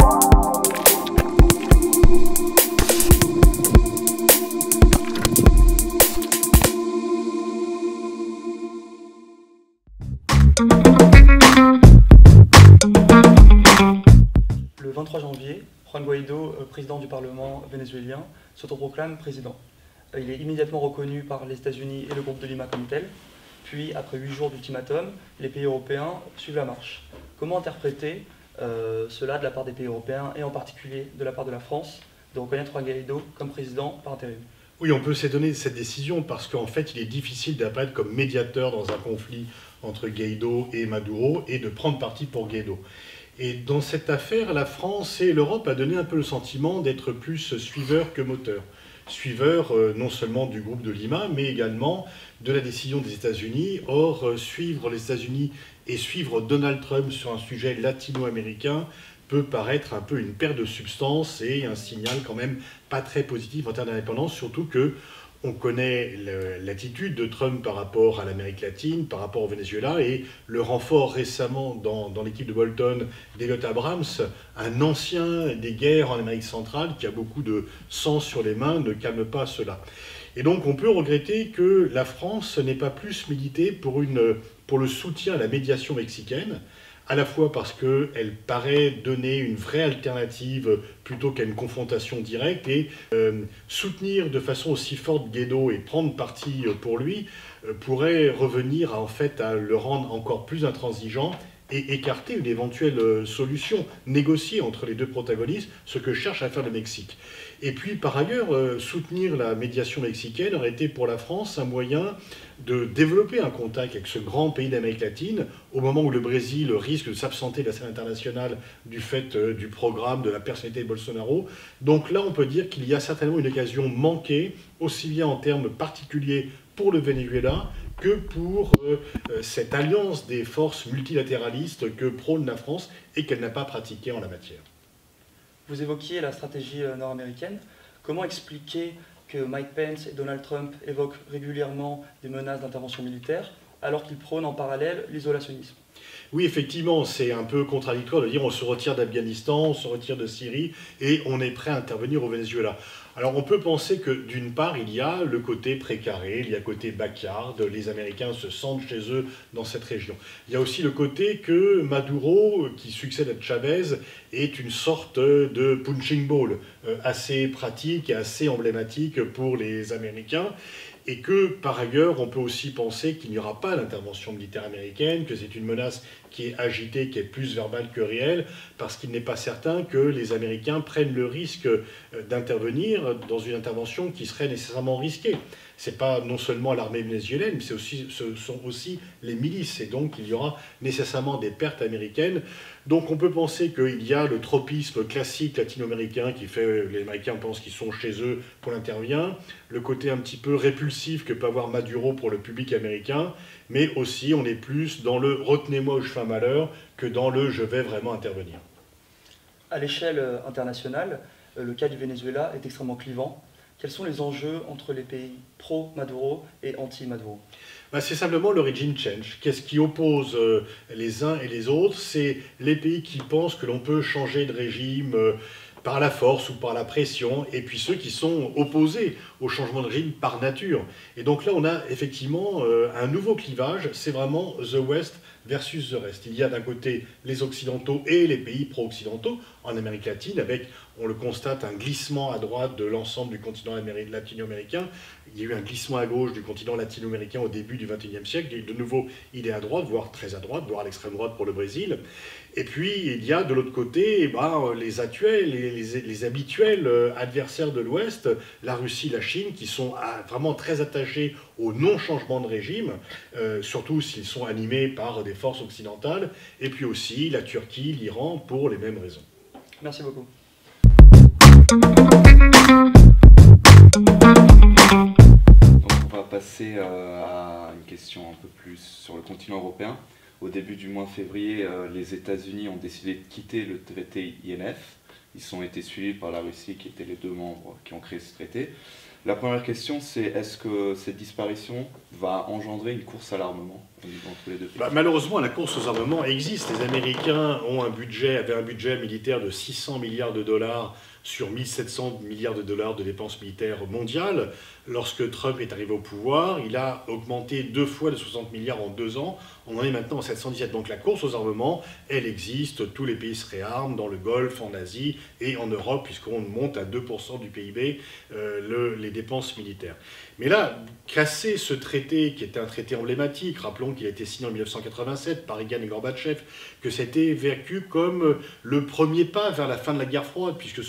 Le 23 janvier, Juan Guaidó, président du Parlement vénézuélien, s'autoproclame président. Il est immédiatement reconnu par les États-Unis et le groupe de Lima comme tel. Puis, après 8 jours d'ultimatum, les pays européens suivent la marche. Comment interpréter cela de la part des pays européens, et en particulier de la part de la France, de reconnaître Juan Guaidó comme président par intérim? Oui, on peut s'étonner de cette décision parce qu'en fait, il est difficile d'apparaître comme médiateur dans un conflit entre Guaidó et Maduro et de prendre parti pour Guaidó. Et dans cette affaire, la France et l'Europe a donné un peu le sentiment d'être plus suiveurs que moteurs. Suiveurs non seulement du groupe de Lima, mais également de la décision des États-Unis. Or, suivre les États-Unis et suivre Donald Trump sur un sujet latino-américain peut paraître un peu une perte de substance et un signal quand même pas très positif en termes d'indépendance, surtout que on connaît l'attitude de Trump par rapport à l'Amérique latine, par rapport au Venezuela, et le renfort récemment dans l'équipe de Bolton d'Elliott Abrams, un ancien des guerres en Amérique centrale qui a beaucoup de sang sur les mains, ne calme pas cela. Et donc on peut regretter que la France n'ait pas plus milité pour le soutien à la médiation mexicaine, à la fois parce qu'elle paraît donner une vraie alternative plutôt qu'à une confrontation directe, et soutenir de façon aussi forte Guaidó et prendre parti pour lui pourrait revenir en fait à le rendre encore plus intransigeant et écarter une éventuelle solution négociée entre les deux protagonistes, ce que cherche à faire le Mexique. Et puis par ailleurs, soutenir la médiation mexicaine aurait été pour la France un moyen de développer un contact avec ce grand pays d'Amérique latine, au moment où le Brésil risque de s'absenter de la scène internationale du fait du programme, de la personnalité de Bolsonaro. Donc là, on peut dire qu'il y a certainement une occasion manquée, aussi bien en termes particuliers pour le Venezuela que pour cette alliance des forces multilatéralistes que prône la France et qu'elle n'a pas pratiquée en la matière. Vous évoquiez la stratégie nord-américaine. Comment expliquer que Mike Pence et Donald Trump évoquent régulièrement des menaces d'intervention militaire alors qu'ils prônent en parallèle l'isolationnisme? Oui, effectivement, c'est un peu contradictoire de dire on se retire d'Afghanistan, on se retire de Syrie et on est prêt à intervenir au Venezuela. Alors on peut penser que d'une part, il y a le côté précaré, il y a le côté backyard, les Américains se sentent chez eux dans cette région. Il y a aussi le côté que Maduro, qui succède à Chavez, est une sorte de punching ball assez pratique et assez emblématique pour les Américains. Et que, par ailleurs, on peut aussi penser qu'il n'y aura pas d'intervention militaire américaine, que c'est une menace qui est agitée, qui est plus verbale que réelle, parce qu'il n'est pas certain que les Américains prennent le risque d'intervenir dans une intervention qui serait nécessairement risquée. Ce n'est pas non seulement l'armée vénézuélienne, mais ce sont aussi les milices, et donc il y aura nécessairement des pertes américaines. Donc on peut penser qu'il y a le tropisme classique latino-américain qui fait les Américains pensent qu'ils sont chez eux pour l'intervient, le côté un petit peu répulsif que peut avoir Maduro pour le public américain, mais aussi on est plus dans le « retenez-moi ou je fais un malheur » que dans le « je vais vraiment intervenir ». À l'échelle internationale, le cas du Venezuela est extrêmement clivant. Quels sont les enjeux entre les pays pro-Maduro et anti-Maduro? C'est simplement le regime change. Qu'est-ce qui oppose les uns et les autres? C'est les pays qui pensent que l'on peut changer de régime par la force ou par la pression, et puis ceux qui sont opposés au changement de régime par nature. Et donc là, on a effectivement un nouveau clivage, c'est vraiment The West versus the rest. Il y a d'un côté les Occidentaux et les pays pro-occidentaux en Amérique latine, avec, on le constate, un glissement à droite de l'ensemble du continent latino-américain. Il y a eu un glissement à gauche du continent latino-américain au début du XXIe siècle. De nouveau, il est à droite, voire très à droite, voire à l'extrême droite pour le Brésil. Et puis, il y a de l'autre côté les actuels, les habituels adversaires de l'Ouest, la Russie, la Chine, qui sont vraiment très attachés au non-changement de régime, surtout s'ils sont animés par des forces occidentales, et puis aussi la Turquie, l'Iran, pour les mêmes raisons. Merci beaucoup. Donc on va passer à une question un peu plus sur le continent européen. Au début du mois de février, les États-Unis ont décidé de quitter le traité INF. Ils ont été suivis par la Russie, qui étaient les deux membres qui ont créé ce traité. La première question, c'est est-ce que cette disparition va engendrer une course à l'armement entre les deux pays? Malheureusement, la course aux armements existe. Les Américains avaient un budget militaire de 600 milliards de dollars sur 1700 milliards de dollars de dépenses militaires mondiales. Lorsque Trump est arrivé au pouvoir, il a augmenté 2 fois de 60 milliards en 2 ans. On en est maintenant à 717. Donc la course aux armements, elle existe. Tous les pays se réarment dans le Golfe, en Asie et en Europe, puisqu'on monte à 2% du PIB les dépenses militaires. Mais là, casser ce traité, qui était un traité emblématique, rappelons qu'il a été signé en 1987 par Reagan et Gorbatchev, que c'était vécu comme le premier pas vers la fin de la guerre froide, puisque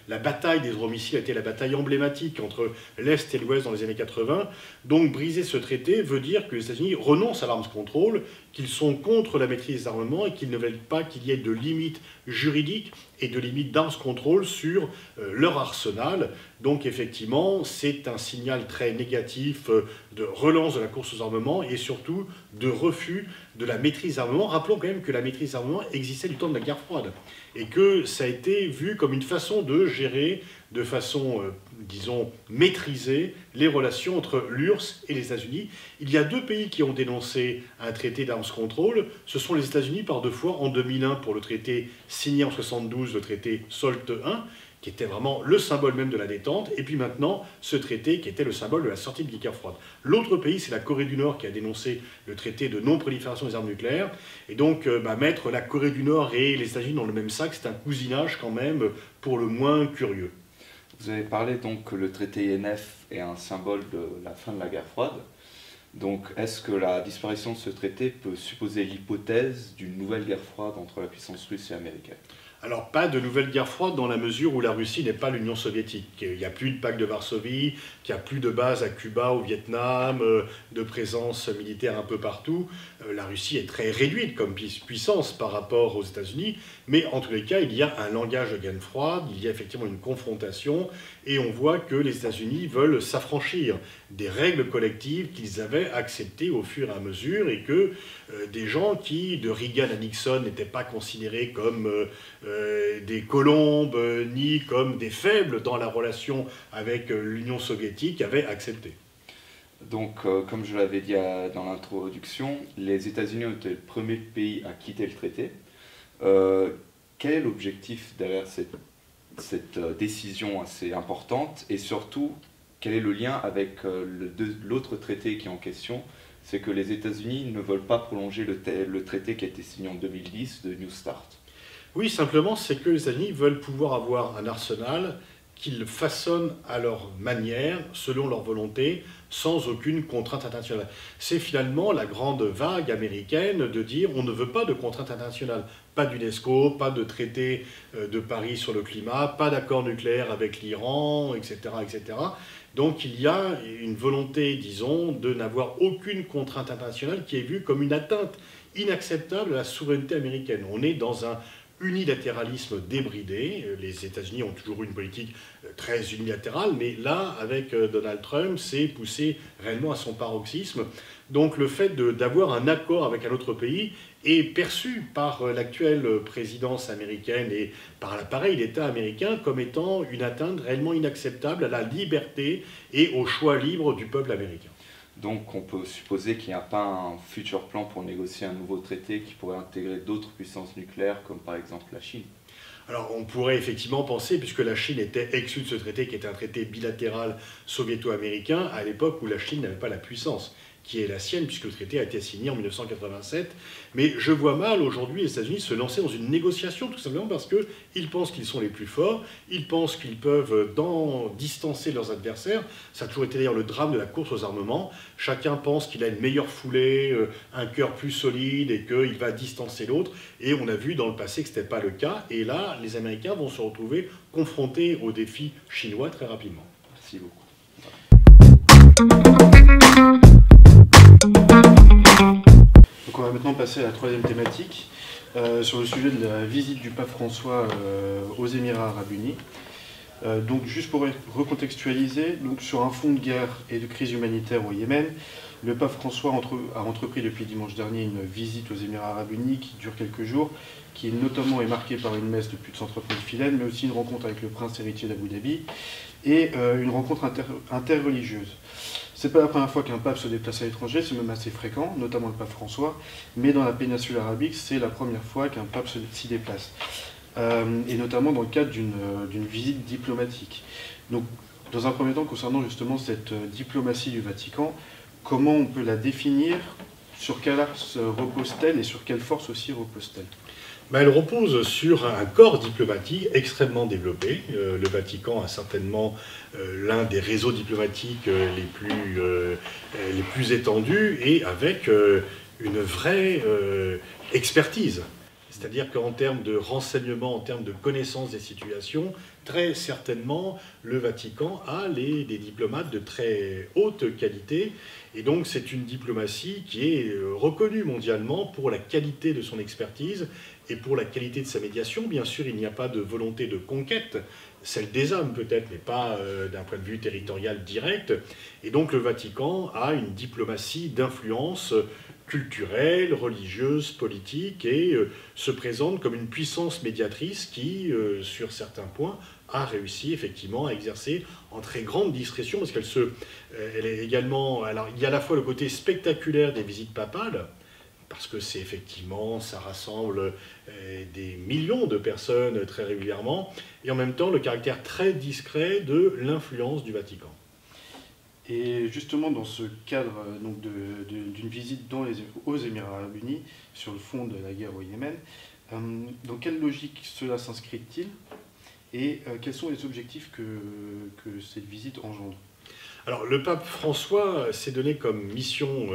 la bataille des dromissiles a été la bataille emblématique entre l'Est et l'Ouest dans les années 80. Donc briser ce traité veut dire que les États-Unis renoncent à l'arms control, qu'ils sont contre la maîtrise des armements et qu'ils ne veulent pas qu'il y ait de limites juridiques et de limites d'arms control sur leur arsenal. Donc effectivement, c'est un signal très négatif de relance de la course aux armements et surtout de refus de la maîtrise des armements. Rappelons quand même que la maîtrise des armements existait du temps de la guerre froide et que ça a été vu comme une façon de gérer de façon, disons, maîtrisée les relations entre l'URSS et les États-Unis. Il y a 2 pays qui ont dénoncé un traité d'arms control. Ce sont les États-Unis par 2 fois, en 2001 pour le traité signé en 1972, le traité SALT I, qui était vraiment le symbole même de la détente, et puis maintenant ce traité qui était le symbole de la sortie de la guerre froide. L'autre pays, c'est la Corée du Nord qui a dénoncé le traité de non-prolifération des armes nucléaires, et donc mettre la Corée du Nord et les États-Unis dans le même sac, c'est un cousinage quand même pour le moins curieux. Vous avez parlé donc que le traité INF est un symbole de la fin de la guerre froide. Donc est-ce que la disparition de ce traité peut supposer l'hypothèse d'une nouvelle guerre froide entre la puissance russe et américaine? Alors, pas de nouvelle guerre froide dans la mesure où la Russie n'est pas l'Union soviétique. Il n'y a plus de pacte de Varsovie, qu'il n'y a plus de base à Cuba, au Vietnam, de présence militaire un peu partout. La Russie est très réduite comme puissance par rapport aux États-Unis, mais en tous les cas, il y a un langage de guerre froide, il y a effectivement une confrontation, et on voit que les États-Unis veulent s'affranchir des règles collectives qu'ils avaient acceptées au fur et à mesure, et que des gens qui, de Reagan à Nixon, n'étaient pas considérés comme des colombes, ni comme des faibles dans la relation avec l'Union soviétique, avaient accepté. Donc, comme je l'avais dit dans l'introduction, les États-Unis ont été le premier pays à quitter le traité. Quel est l'objectif derrière cette décision assez importante? Et surtout, quel est le lien avec l'autre traité qui est en question? C'est que les États-Unis ne veulent pas prolonger le traité qui a été signé en 2010 de New START. Oui, simplement, c'est que les États-Unis veulent pouvoir avoir un arsenal qu'ils façonnent à leur manière, selon leur volonté, sans aucune contrainte internationale. C'est finalement la grande vague américaine de dire on ne veut pas de contrainte internationale, pas d'UNESCO, pas de traité de Paris sur le climat, pas d'accord nucléaire avec l'Iran, etc., etc. Donc il y a une volonté, disons, de n'avoir aucune contrainte internationale qui est vue comme une atteinte inacceptable à la souveraineté américaine. On est dans un unilatéralisme débridé. Les États-Unis ont toujours eu une politique très unilatérale, mais là, avec Donald Trump, c'est poussé réellement à son paroxysme. Donc le fait d'avoir un accord avec un autre pays est perçu par l'actuelle présidence américaine et par l'appareil d'État américain comme étant une atteinte réellement inacceptable à la liberté et au choix libre du peuple américain. Donc on peut supposer qu'il n'y a pas un futur plan pour négocier un nouveau traité qui pourrait intégrer d'autres puissances nucléaires, comme par exemple la Chine. Alors on pourrait effectivement penser, puisque la Chine était exclue de ce traité, qui était un traité bilatéral soviéto-américain, à l'époque où la Chine n'avait pas la puissance qui est la sienne, puisque le traité a été signé en 1987. Mais je vois mal aujourd'hui les États-Unis se lancer dans une négociation, tout simplement parce qu'ils pensent qu'ils sont les plus forts, ils pensent qu'ils peuvent distancer leurs adversaires. Ça a toujours été d'ailleurs le drame de la course aux armements. Chacun pense qu'il a une meilleure foulée, un cœur plus solide et qu'il va distancer l'autre. Et on a vu dans le passé que ce n'était pas le cas. Et là, les Américains vont se retrouver confrontés aux défis chinois très rapidement. Merci beaucoup. Donc on va maintenant passer à la troisième thématique, sur le sujet de la visite du pape François aux Émirats Arabes Unis. Donc juste pour recontextualiser, donc sur un fond de guerre et de crise humanitaire au Yémen, le pape François a entrepris depuis dimanche dernier une visite aux Émirats Arabes Unis qui dure quelques jours, qui notamment est marquée par une messe de plus de 130 000 fidèles, mais aussi une rencontre avec le prince héritier d'Abu Dhabi et une rencontre interreligieuse. C'est pas la première fois qu'un pape se déplace à l'étranger, c'est même assez fréquent, notamment le pape François, mais dans la péninsule arabique, c'est la première fois qu'un pape s'y déplace. Et notamment dans le cadre d'une visite diplomatique. Donc, dans un premier temps, concernant justement cette diplomatie du Vatican, comment on peut la définir, sur quel axe repose-t-elle et sur quelle force aussi repose-t-elle? Elle repose sur un corps diplomatique extrêmement développé. Le Vatican a certainement l'un des réseaux diplomatiques les plus étendus et avec une vraie expertise. C'est-à-dire qu'en termes de renseignement, en termes de connaissance des situations, très certainement, le Vatican a des diplomates de très haute qualité. Et donc, c'est une diplomatie qui est reconnue mondialement pour la qualité de son expertise et pour la qualité de sa médiation. Bien sûr, il n'y a pas de volonté de conquête, celle des âmes peut-être, mais pas d'un point de vue territorial direct. Et donc, le Vatican a une diplomatie d'influence culturelle, religieuse, politique, et se présente comme une puissance médiatrice qui, sur certains points, a réussi effectivement à exercer en très grande discrétion, parce elle est également... Alors, il y a à la fois le côté spectaculaire des visites papales, parce que c'est effectivement, ça rassemble des millions de personnes très régulièrement, et en même temps le caractère très discret de l'influence du Vatican. Et justement, dans ce cadre d'une visite aux Émirats arabes unis, sur le fond de la guerre au Yémen, dans quelle logique cela s'inscrit-il et quels sont les objectifs que cette visite engendre? Alors, le pape François s'est donné comme mission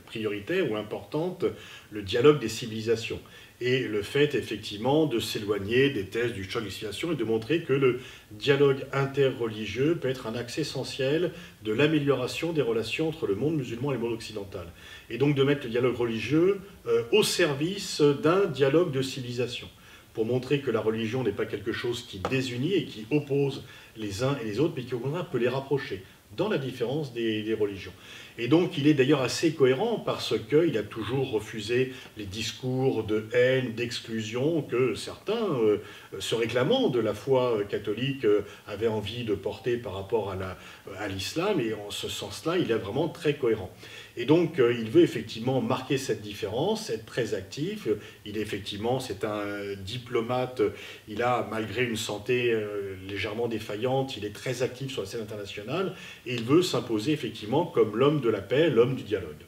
prioritaire ou importante le dialogue des civilisations et le fait effectivement de s'éloigner des thèses du choc des civilisations et de montrer que le dialogue interreligieux peut être un axe essentiel de l'amélioration des relations entre le monde musulman et le monde occidental. Et donc de mettre le dialogue religieux au service d'un dialogue de civilisation, pour montrer que la religion n'est pas quelque chose qui désunit et qui oppose les uns et les autres, mais qui au contraire peut les rapprocher dans la différence des religions. Et donc il est d'ailleurs assez cohérent parce qu'il a toujours refusé les discours de haine, d'exclusion que certains, se réclamant de la foi catholique, avaient envie de porter par rapport à l'islam, et en ce sens-là, il est vraiment très cohérent. Et donc, il veut effectivement marquer cette différence, être très actif. Il est effectivement, c'est un diplomate, il a, malgré une santé légèrement défaillante, il est très actif sur la scène internationale, et il veut s'imposer effectivement comme l'homme de la paix, l'homme du dialogue.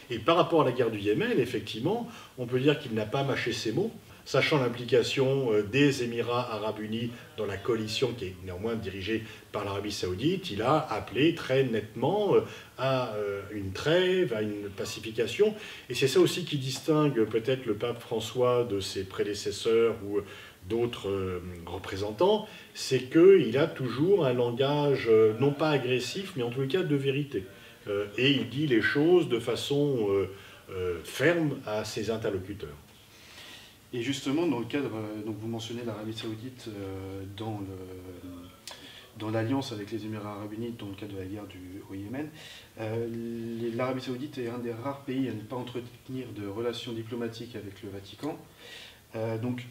Et par rapport à la guerre du Yémen, effectivement, on peut dire qu'il n'a pas mâché ses mots, sachant l'implication des Émirats arabes unis dans la coalition qui est néanmoins dirigée par l'Arabie saoudite, il a appelé très nettement à une trêve, à une pacification. Et c'est ça aussi qui distingue peut-être le pape François de ses prédécesseurs ou d'autres représentants, c'est qu'il a toujours un langage non pas agressif, mais en tout cas de vérité. Et il dit les choses de façon ferme à ses interlocuteurs. Et justement, dans le cadre, donc vous mentionnez l'Arabie saoudite dans l'alliance avec les Émirats arabes unis dans le cadre de la guerre au Yémen. L'Arabie saoudite est un des rares pays à ne pas entretenir de relations diplomatiques avec le Vatican. Donc,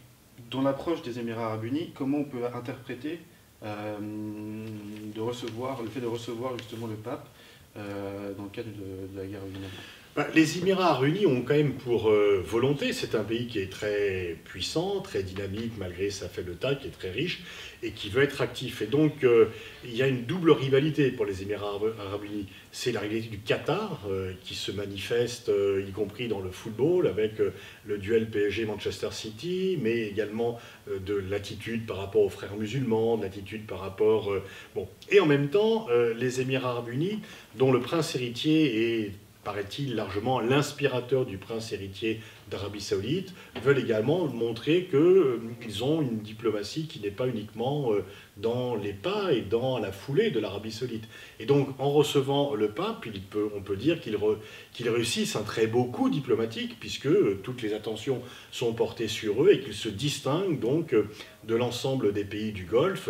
dans l'approche des Émirats arabes unis, comment on peut interpréter le fait de recevoir justement le pape dans le cadre de la guerre au Yémen? Les Émirats arabes unis ont quand même pour volonté, c'est un pays qui est très puissant, très dynamique malgré sa faible taille, qui est très riche et qui veut être actif. Et donc il y a une double rivalité pour les Émirats arabes unis. C'est la rivalité du Qatar qui se manifeste y compris dans le football avec le duel PSG-Manchester City, mais également de l'attitude par rapport aux frères musulmans, de l'attitude par rapport... Et en même temps, les Émirats arabes unis, dont le prince héritier est, paraît-il, largement l'inspirateur du prince héritier d'Arabie saoudite, veulent également montrer qu'ils ont une diplomatie qui n'est pas uniquement dans les pas et dans la foulée de l'Arabie saoudite. Et donc, en recevant le pape, on peut dire qu'ils réussissent un très beau coup diplomatique, puisque toutes les attentions sont portées sur eux et qu'ils se distinguent donc de l'ensemble des pays du Golfe,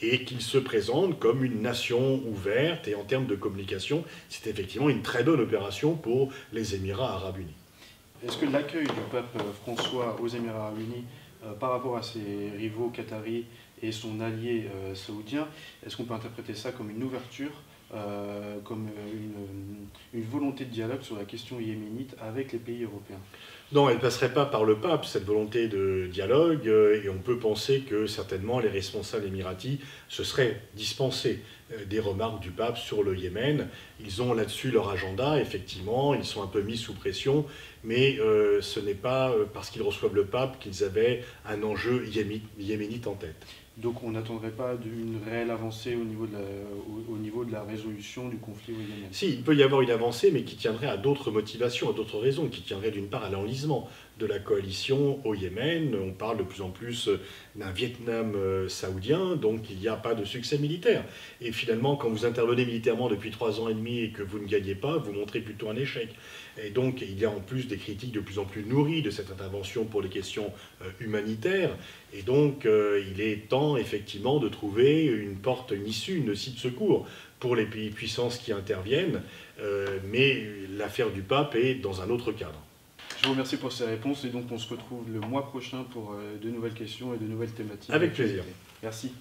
et qu'ils se présentent comme une nation ouverte. Et en termes de communication, c'est effectivement une très bonne opération pour les Émirats arabes unis. Est-ce que l'accueil du pape François aux Émirats arabes unis par rapport à ses rivaux qataris et son allié saoudien. Est-ce qu'on peut interpréter ça comme une ouverture, comme une volonté de dialogue sur la question yéménite avec les pays européens? Non, elle ne passerait pas par le pape, cette volonté de dialogue, et on peut penser que certainement les responsables émiratis se seraient dispensés des remarques du pape sur le Yémen. Ils ont là-dessus leur agenda, effectivement, ils sont un peu mis sous pression, mais ce n'est pas parce qu'ils reçoivent le pape qu'ils avaient un enjeu yéménite en tête. Donc on n'attendrait pas d'une réelle avancée au niveau de la résolution du conflit au Yémen? Si, il peut y avoir une avancée, mais qui tiendrait à d'autres motivations, à d'autres raisons, qui tiendrait d'une part à l'enlisement de la coalition au Yémen. On parle de plus en plus d'un Vietnam saoudien, donc il n'y a pas de succès militaire. Et finalement, quand vous intervenez militairement depuis 3 ans et demi et que vous ne gagnez pas, vous montrez plutôt un échec. Et donc il y a en plus des critiques de plus en plus nourries de cette intervention pour les questions humanitaires. Et donc il est temps effectivement de trouver une porte, une issue, une scie de secours pour les pays puissances qui interviennent. Mais l'affaire du pape est dans un autre cadre. Je vous remercie pour ces réponses et donc on se retrouve le mois prochain pour de nouvelles questions et de nouvelles thématiques. Avec plaisir. Merci.